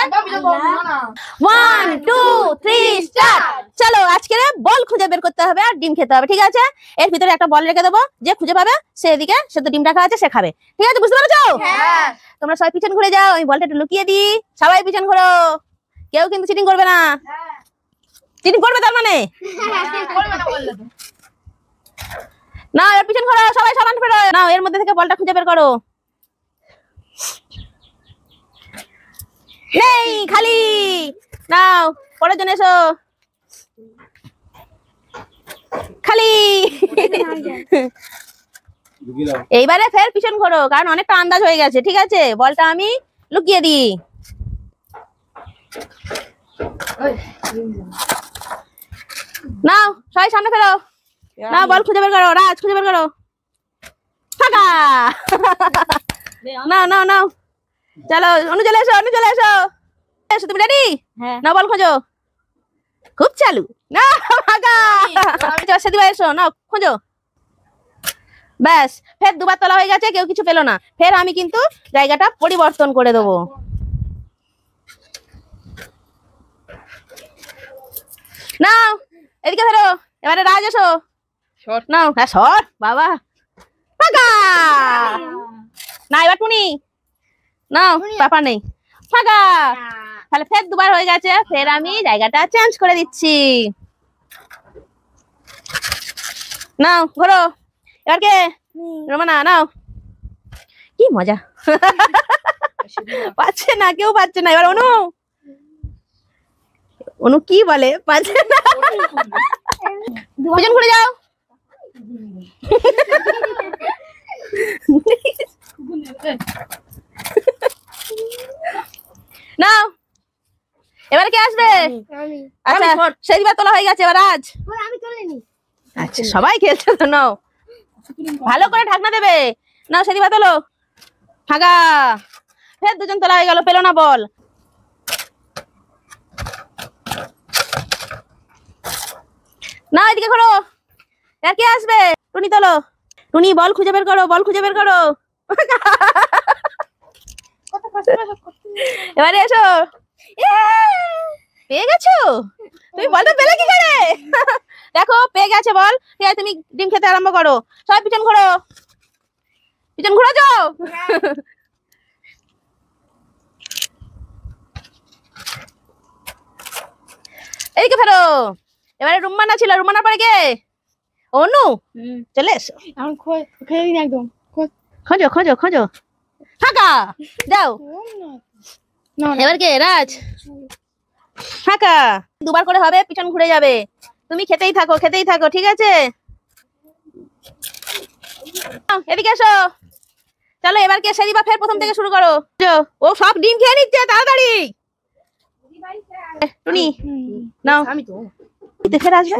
দিকে 1 2 3 স্টার্ট। চলো আজকে বল খুঁজে বের করতে হবে আর ডিম খেতে হবে, ঠিক আছে? এর ভিতরে একটা বল রেখে দেবো, যে খুঁজে পাবে সে এদিকে সেদ্ধ ডিম রাখা আছে সে খাবে, ঠিক আছে? বুঝতে পেরেছো? হ্যাঁ। তোমরা সবাই পিছন ঘুরে যাও, আমি বলটা একটু লুকিয়ে দিই। সবাই পিছন ঘুরো, কেউ কিন্তু চিটিং করবে না। চিটিং করবে তার মানে না। এর পিছন ঘোরো, সবাই সালান ফেরো। নাও এর মধ্যে থেকে বলটা খুঁজে বের করো। নেই, খালি। নাও পরের জন এসো, খালি। এইবারে ফের পিছন ঘোরো, কারণ অনেকটা আন্দাজ হয়ে গেছে, ঠিক আছে? বলটা আমি লুকিয়ে দিই। নাও সবাই সামনে ফেরো। নাও বল খুঁজে বের করো, রাজ খুঁজে বের করো। ফাঁকা। নাও নাও নাও, চলো অনু চলে এসো, অনু চলে এসো। এসো, তুমি রেডি? নাও বল খোঁজো। খুব চালু। না ফাঁকা। সেদিবা এসো, নাও খোঁজো। ব্যাস, ফের দুবার তোলা হয়ে গেছে, কেউ কিছু পেলো না। ফের আমি কিন্তু জায়গাটা পরিবর্তন করে দেবো। নাও এদিকে ফেরো, এবারে রাজ এসো। নাও, হ্যাঁ সর বাবা। ফাঁকা। না এবার টুনি, নাও ব্যাপার নেই, ফাঁকা। তাহলে ফের দুবার হয়ে গেছে, ফের আমি জায়গাটা চেঞ্জ করে দিচ্ছি। নাও ঘোরো, এবার কে? রোমানা, নাও। কি মজা। পাচ্ছে না, কেউ পাচ্ছে না। এবার অনু, অনু কি বলে, পাচ্ছে না। দুজন ঘুরে যাও। নাও এবারে কে আসবে? আচ্ছা সেদিবা তোলা হয়ে গেছে, এবার আজ আচ্ছা সবাই খেলছে তো। নাও ভালো করে ঢাকনা দেবে। নাও সেদিবা তোলো। ফাঁকা। ফের দুজন তোলা হয়ে গেল, পেলো না বল। না এদিকে করো, আর কে আসবে? টুনি তোলো। টুনি বল খুঁজে বের করো, বল খুঁজে বের করো। এবারে এসো। পেয়ে গেছো? তুমি বলটা পেলে কি করে? দেখো পেয়ে গেছে বল, ঠিক আছে? তুমি ডিম খেতে আরম্ভ করো। সবাই পিছন ঘোরো, পিছন ঘুরে যাও। এইদিকে ফেরো। এবারে রুম্মানা ছিল, রুম্মানার পরে কে? অনু, চলে এসো। একদম খোঁজো খোঁজো খোঁজো। ফাঁকা। যাও। এবার কে? রাজ। ফাঁকা। দুবার করে হবে, পিছন ঘুরে যাবে। তুমি খেতেই থাকো, খেতেই থাকো, ঠিক আছে? এদিকে এসো। চলো এবার কে? সেদিবা ফের প্রথম থেকে শুরু করো। ও সব ডিম খেয়ে নিচ্ছে, তাড়াতাড়ি। টুনি নাও, আমি তো ফের আসবে।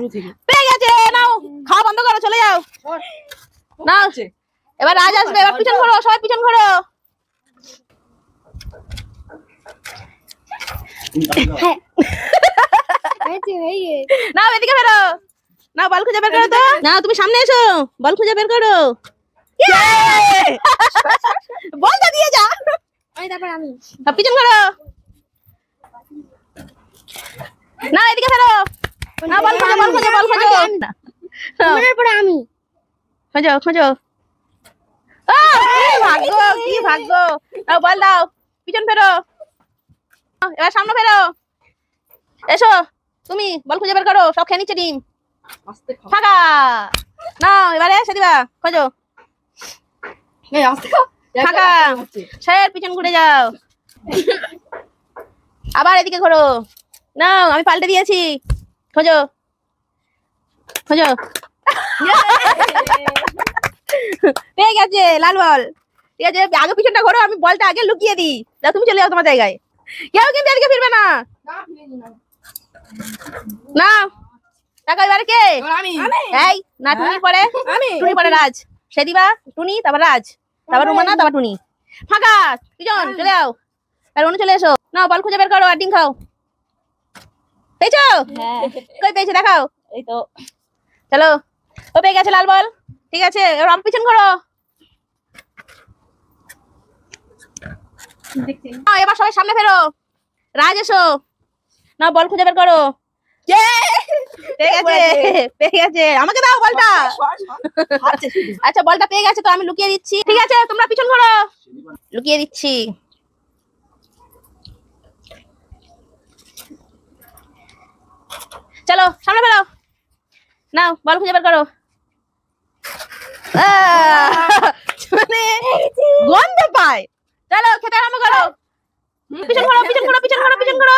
পেয়ে গেছে, নাও খাওয়া বন্ধ করো, চলে যাও। নাও এবার রাজ আসবে, এবার পিছন ঘোরো, সবাই পিছন ঘোরো। নাও এদিকে বেরো। নাও বল খুঁজে বের করো তো। নাও তুমি সামনে এসো, বল খুঁজে বের করো। বলটা দিয়ে যা। আমি সব পিছন ঘোরো। নাও এদিকে ফেরো। নাও বল খোঁজো, বল খোঁজো, বল খোঁজো। পরে আমি খোঁজো খোঁজো। কি ভাগ্য, কি ভাগ্য। নাও বল দাও, পিছন ফেরো। এবার সামনে ফেরো। এসো তুমি বল খুঁজে বের করো, সব খেয়ে নিচ্ছে ডিম। ফাঁকা। নাও এবারে সেদিবা খোঁজো। ফাঁকা। স্যার পিছন ঘুরে যাও। আবার এদিকে ঘোরো। নাও আমি পাল্টে দিয়েছি, খোঁজো খোঁজো। পেয়ে গেছে লাল বল, ঠিক আছে? আগে পিছনটা ঘোরো, আমি বলটা আগে লুকিয়ে দিই। যাও তুমি চলে যাও তোমার জায়গায়, কেউ কিন্তু এদিকে ফিরবে না। না টাকা এবারে কে? এই না টুনির পরে, টুনির পরে রাজ, সেদিবা, টুনি, তারপর রাজ, তারপর রুমানা, তারপর টুনি। ফাঁকা। পিছন চলে যাও। আর অনু চলে এসো। নাও বল খুঁজে বের করো আর ডিম খাও। পেয়েছো? কই পেয়েছো দেখাও। এই তো চলো, ও পেয়ে গেছে লাল বল, ঠিক আছে? এবার আম পিছন করো। এবার সবাই সামনে ফেরো। রাজ এসো, না বল খুঁজে বের করো। পেয়ে গেছে, পেয়ে গেছে, আমাকে দাও বলটা। আচ্ছা বলটা পেয়ে গেছে তো আমি লুকিয়ে দিচ্ছি। ঠিক আছে তোমরা পিছন ঘোরো, লুকিয়ে দিচ্ছি। চলো সামনে ফেলো, নাও বল খুঁজে বের করো। মানে গন্ধ পায়। চলো খেতে আরম্ভ করো। পিছন ঘোরো, পিছন ঘোরো, পিছন ঘোরো, পিছন ঘোরো।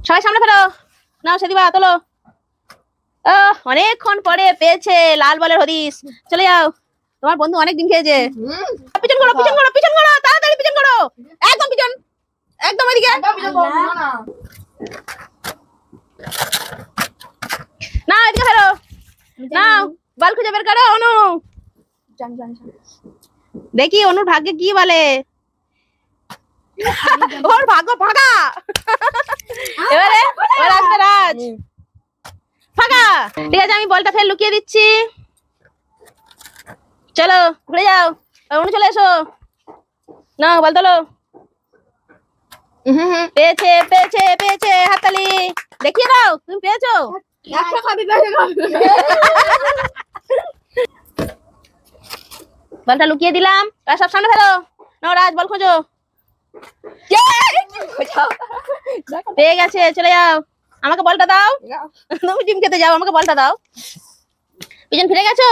সবাই সামনে ফেরো, নাও সেদিবা তোলো। অনেকক্ষণ পরে পেয়েছে লাল বলের হদিস। চলে যাও, তোমার বন্ধু অনেক দিন খেয়েছে। পিছন ঘোরো, পিছন ঘোরো, পিছন ঘোরো, তাড়াতাড়ি পিছন ঘোরো, একদম পিছন, একদম এদিকে। না এদিকে ফেরো, নাও বল খুঁজে বের করো। অনু দেখি অনুর ভাগ্যে কি বলে। ওর ভাগ্য ফাঁকা। এবারে ওর আসবে রাজ, ফাঁকা। ঠিক আছে আমি বলটা ফের লুকিয়ে দিচ্ছি। চলো ঘুরে যাও, অনু চলে এসো, না বল তোলো। পেয়েছে, পেয়েছে, পেয়েছে, হাততালি দেখিয়ে দাও তুমি পেয়েছো। বলটা লুকিয়ে দিলাম, সব সামনে ফেলো। নাও রাজ বল খোঁজো। পেয়ে গেছে, চলে যাও, আমাকে বলটা দাও। তুমি ডিম খেতে যাও, আমাকে বলটা দাও। পিছন ফিরে গেছো,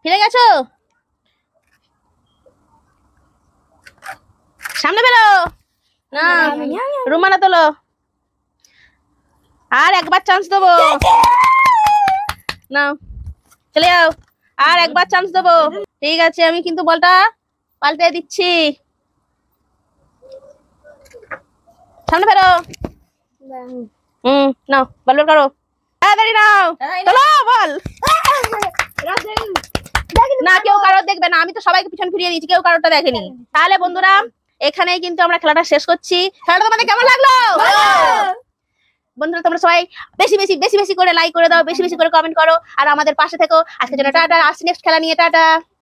ফিরে গেছো, সামনে ফেলো। না রুমানা তোলো, আর একবার চান্স দেবো। নাও চলে যাও, আর একবার চান্স দেবো। ঠিক আছে আমি কিন্তু বলটা পাল্টে দিচ্ছি। সামনে ফেরো। নাও বল বের করো, তাড়াতাড়ি নাও চলো বল। না কেউ কারোর দেখবে না, আমি তো সবাইকে পিছন ফিরিয়ে দিয়েছি, কেউ কারোরটা দেখেনি। তাহলে বন্ধুরা এখানেই কিন্তু আমরা খেলাটা শেষ করছি। খেলাটা তোমাদের কেমন লাগলো বন্ধুরা? তোমরা সবাই বেশি বেশি বেশি বেশি করে লাইক করে দাও, বেশি বেশি করে কমেন্ট করো, আর আমাদের পাশে থেকো। আজকের জন্য টাটা, আসছি নেক্সট খেলা নিয়ে, টাটা।